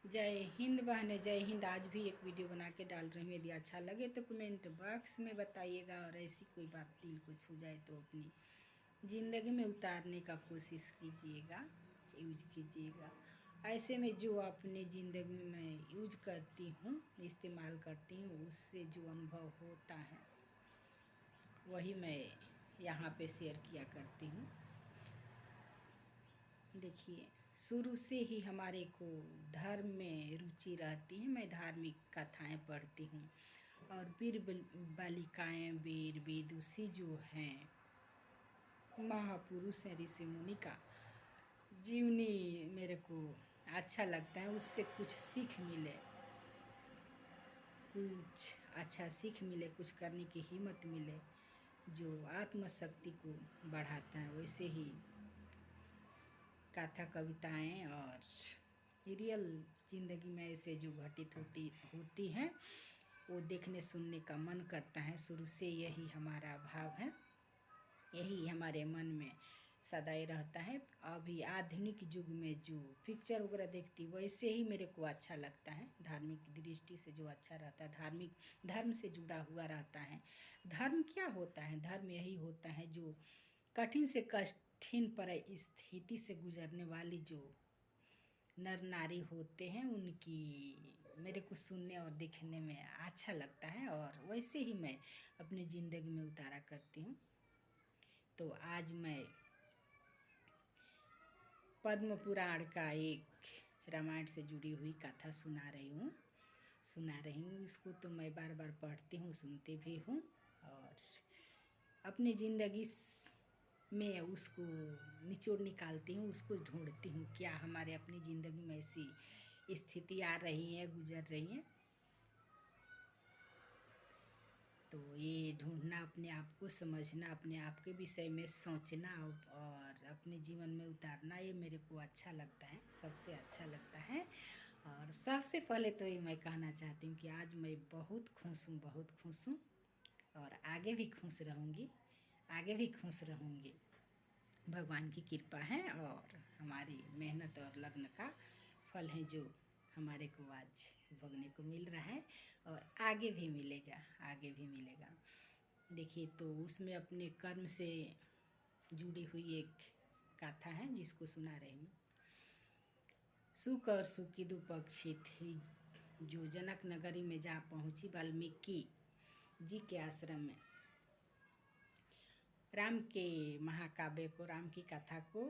जय हिंद बहने, जय हिंद। आज भी एक वीडियो बना के डाल रही हूँ। यदि अच्छा लगे तो कमेंट बॉक्स में बताइएगा, और ऐसी कोई बात दिल को छू जाए तो अपनी ज़िंदगी में उतारने का कोशिश कीजिएगा, यूज कीजिएगा। ऐसे में जो अपने ज़िंदगी में यूज करती हूँ, इस्तेमाल करती हूँ, उससे जो अनुभव होता है वही मैं यहाँ पे शेयर किया करती हूँ। देखिए, शुरू से ही हमारे को धर्म में रुचि रहती है। मैं धार्मिक कथाएं पढ़ती हूँ, और वीर बालिकाएँ, वीर विदुषी जो हैं, महापुरुष हैं, ऋषि मुनि का जीवनी मेरे को अच्छा लगता है। उससे कुछ सीख मिले, कुछ अच्छा सीख मिले, कुछ करने की हिम्मत मिले, जो आत्मशक्ति को बढ़ाता है। वैसे ही कथा, कविताएं और रियल ज़िंदगी में ऐसे जो घटित होती हैं, वो देखने सुनने का मन करता है। शुरू से यही हमारा भाव है, यही हमारे मन में सदैव रहता है। अभी आधुनिक युग में जो पिक्चर वगैरह देखती, वैसे ही मेरे को अच्छा लगता है। धार्मिक दृष्टि से जो अच्छा रहता है, धर्म से जुड़ा हुआ रहता है। धर्म क्या होता है? धर्म यही होता है जो कठिन से कठिन पर स्थिति से गुजरने वाली जो नर नारी होते हैं, उनकी मेरे को सुनने और देखने में अच्छा लगता है, और वैसे ही मैं अपनी ज़िंदगी में उतारा करती हूँ। तो आज मैं पद्म पुराण का एक रामायण से जुड़ी हुई कथा सुना रही हूँ। इसको तो मैं बार बार पढ़ती हूँ, सुनती भी हूँ, और अपनी ज़िंदगी में उसको निचोड़ निकालती हूँ, उसको ढूंढती हूँ क्या हमारे अपनी ज़िंदगी में ऐसी स्थिति आ रही है, गुजर रही हैं। तो ये ढूंढना, अपने आप को समझना, अपने आप के विषय में सोचना और अपने जीवन में उतारना, ये मेरे को अच्छा लगता है, सबसे अच्छा लगता है। और सबसे पहले तो ये मैं कहना चाहती हूँ कि आज मैं बहुत खुश हूँ, बहुत खुश हूँ, और आगे भी खुश रहूँगी, आगे भी खुश रहूँगी। भगवान की कृपा है, और हमारी मेहनत और लगन का फल है जो हमारे को आज भोगने को मिल रहा है, और आगे भी मिलेगा, आगे भी मिलेगा। देखिए, तो उसमें अपने कर्म से जुड़ी हुई एक गाथा है जिसको सुना रही हूँ। सुख और सुखी दो पक्षी थी, जो जनक नगरी में जा पहुँची वाल्मीकि जी के आश्रम में। राम के महाकाव्य को, राम की कथा को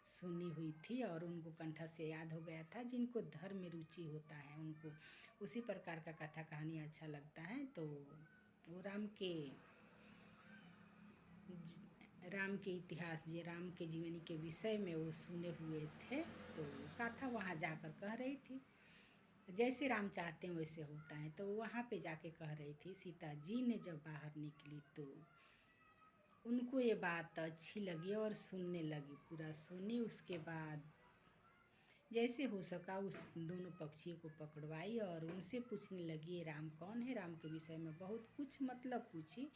सुनी हुई थी, और उनको कंठ से याद हो गया था। जिनको धर्म में रुचि होता है, उनको उसी प्रकार का कथा कहानी अच्छा लगता है। तो वो राम के इतिहास, जी राम के जीवनी के विषय में वो सुने हुए थे, तो कथा वहाँ जाकर कह रही थी। जैसे राम चाहते हैं वैसे होता है। तो वहाँ पे जाके कह रही थी, सीता जी ने जब बाहर निकली तो उनको ये बात अच्छी लगी और सुनने लगी, पूरा सुनी। उसके बाद जैसे हो सका उस दोनों पक्षियों को पकड़वाई, और उनसे पूछने लगी, राम कौन है। राम के विषय में बहुत कुछ मतलब पूछी।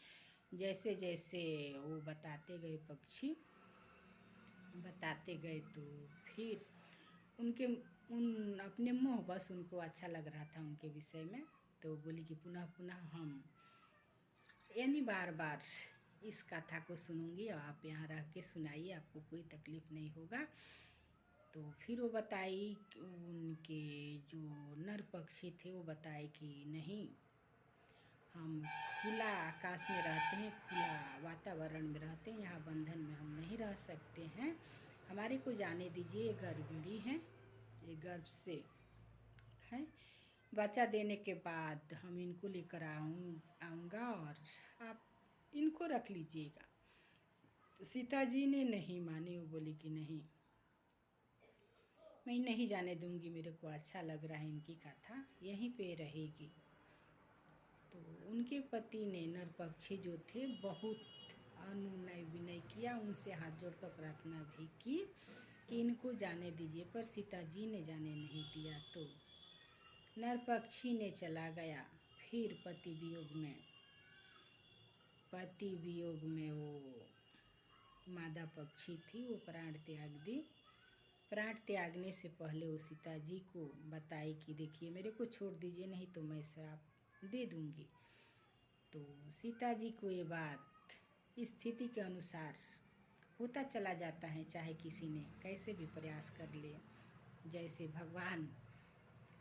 जैसे जैसे वो बताते गए, पक्षी बताते गए, तो फिर उनके उन अपने मुँह बस उनको अच्छा लग रहा था उनके विषय में। तो बोली कि पुनः पुनः हम यानी बार बार इस कथा को सुनूंगी, और आप यहाँ रह के सुनाइए, आपको कोई तकलीफ़ नहीं होगा। तो फिर वो बताई कि उनके जो नर पक्षी थे, वो बताए कि नहीं, हम खुला आकाश में रहते हैं, खुला वातावरण में रहते हैं, यहाँ बंधन में हम नहीं रह सकते हैं, हमारे को जाने दीजिए। ये गर्भिणी हैं, ये गर्भ से हैं, बच्चा देने के बाद हम इनको लेकर आऊँगा, और आप इनको रख लीजिएगा। तो सीता जी ने नहीं मानी, वो बोली कि नहीं, मैं नहीं जाने दूंगी, मेरे को अच्छा लग रहा है इनकी कथा, यहीं पे रहेगी। तो उनके पति ने, नर पक्षी जो थे, बहुत अनुनय विनय किया, उनसे हाथ जोड़कर प्रार्थना भी की कि इनको जाने दीजिए, पर सीता जी ने जाने नहीं दिया। तो नर पक्षी ने चला गया। फिर पति वियोग में वो मादा पक्षी थी, वो प्राण त्याग दी। प्राण त्यागने से पहले वो सीता जी को बताई कि देखिए मेरे को छोड़ दीजिए, नहीं तो मैं श्राप दे दूँगी। तो सीता जी को ये बात स्थिति के अनुसार होता चला जाता है, चाहे किसी ने कैसे भी प्रयास कर ले, जैसे भगवान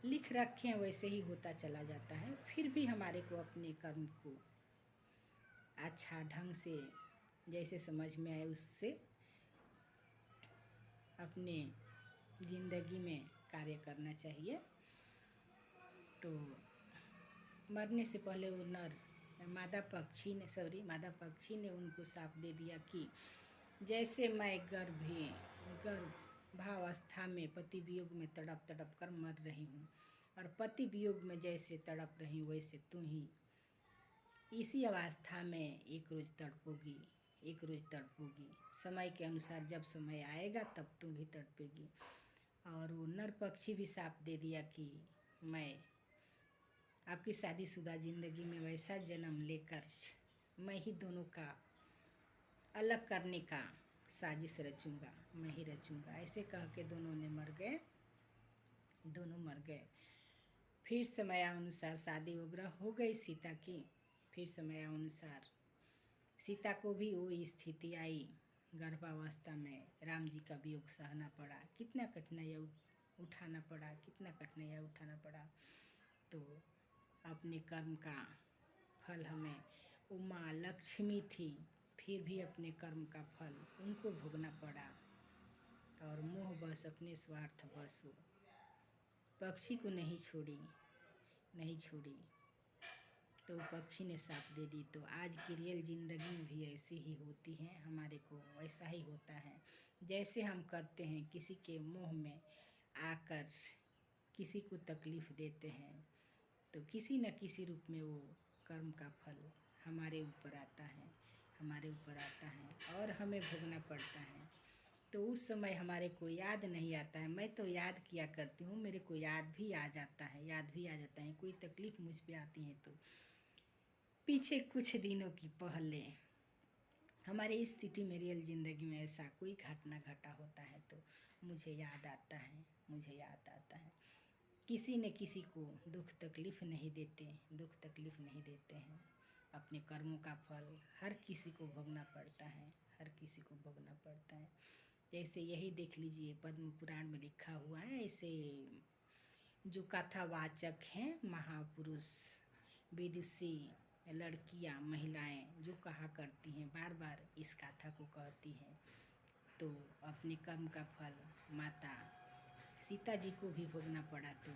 लिख रखे हैं वैसे ही होता चला जाता है। फिर भी हमारे को अपने कर्म को अच्छा ढंग से जैसे समझ में आए उससे अपने ज़िंदगी में कार्य करना चाहिए। तो मरने से पहले वो मादा पक्षी ने उनको शाप दे दिया कि जैसे मैं गर्भावस्था में पति वियोग में तड़प तड़प कर मर रही हूँ और पति वियोग में जैसे तड़प रही हूँ वैसे तू ही इसी अवस्था में एक रोज़ तड़पोगी, एक रोज़ तड़पोगी। समय के अनुसार जब समय आएगा तब तू भी तड़पेगी। और वो नर पक्षी भी शाप दे दिया कि मैं आपकी शादीशुदा ज़िंदगी में वैसा जन्म लेकर मैं ही दोनों का अलग करने का साजिश रचूँगा, मैं ही रचूँगा। ऐसे कह के दोनों मर गए। फिर समयानुसार शादी वगैरह हो गई सीता की। फिर समयानुसार सीता को भी वो स्थिति आई, गर्भावस्था में राम जी का वियोग सहना पड़ा, कितना कठिनाइयाँ उठाना पड़ा। तो अपने कर्म का फल हमें वो माँ लक्ष्मी थी, फिर भी अपने कर्म का फल उनको भोगना पड़ा। और मोह बस अपने स्वार्थ बस वो पक्षी को नहीं छोड़ी। तो पक्षी ने शाप दे दी। तो आज की रियल ज़िंदगी में भी ऐसी ही होती है, हमारे को वैसा ही होता है। जैसे हम करते हैं, किसी के मोह में आकर किसी को तकलीफ़ देते हैं, तो किसी न किसी रूप में वो कर्म का फल हमारे ऊपर आता है और हमें भोगना पड़ता है। तो उस समय हमारे को याद नहीं आता है। मैं तो याद किया करती हूँ, मेरे को याद भी आ जाता है। कोई तकलीफ़ मुझ पे आती है तो पीछे कुछ दिनों की पहले हमारी स्थिति में रियल ज़िंदगी में ऐसा कोई घटना घटा होता है तो मुझे याद आता है। किसी न किसी को दुख तकलीफ़ नहीं देते हैं। अपने कर्मों का फल हर किसी को भोगना पड़ता है। जैसे यही देख लीजिए, पद्म पुराण में लिखा हुआ है। ऐसे जो कथावाचक हैं, महापुरुष, विदुषी लड़कियां, महिलाएं जो कहा करती हैं, बार बार इस कथा को कहती हैं, तो अपने कर्म का फल माता सीता जी को भी भोगना पड़ा। तो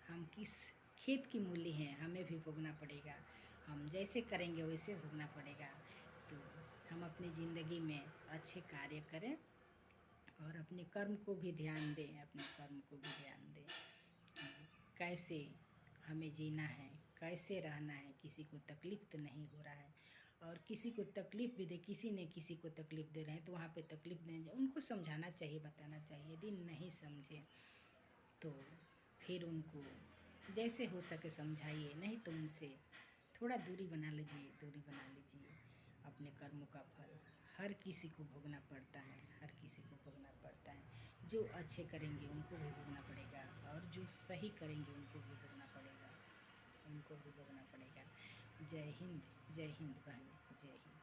हम किस खेत की मूली हैं, हमें भी भोगना पड़ेगा। हम जैसे करेंगे वैसे भोगना पड़ेगा। तो हम अपनी ज़िंदगी में अच्छे कार्य करें और अपने कर्म को भी ध्यान दें। कैसे हमें जीना है, कैसे रहना है, किसी को तकलीफ़ तो नहीं हो रहा है। और किसी को तकलीफ़ भी दे, किसी ने किसी को तकलीफ़ दे रहे हैं तो वहाँ पे तकलीफ़ दें, उनको समझाना चाहिए, बताना चाहिए। यदि नहीं समझे तो फिर उनको जैसे हो सके समझाइए, नहीं तो उनसे थोड़ा दूरी बना लीजिए। अपने कर्मों का फल हर किसी को भोगना पड़ता है। जो अच्छे करेंगे उनको भी भोगना पड़ेगा और जो सही करेंगे उनको भी भोगना पड़ेगा। जय हिंद बहन, जय हिंद।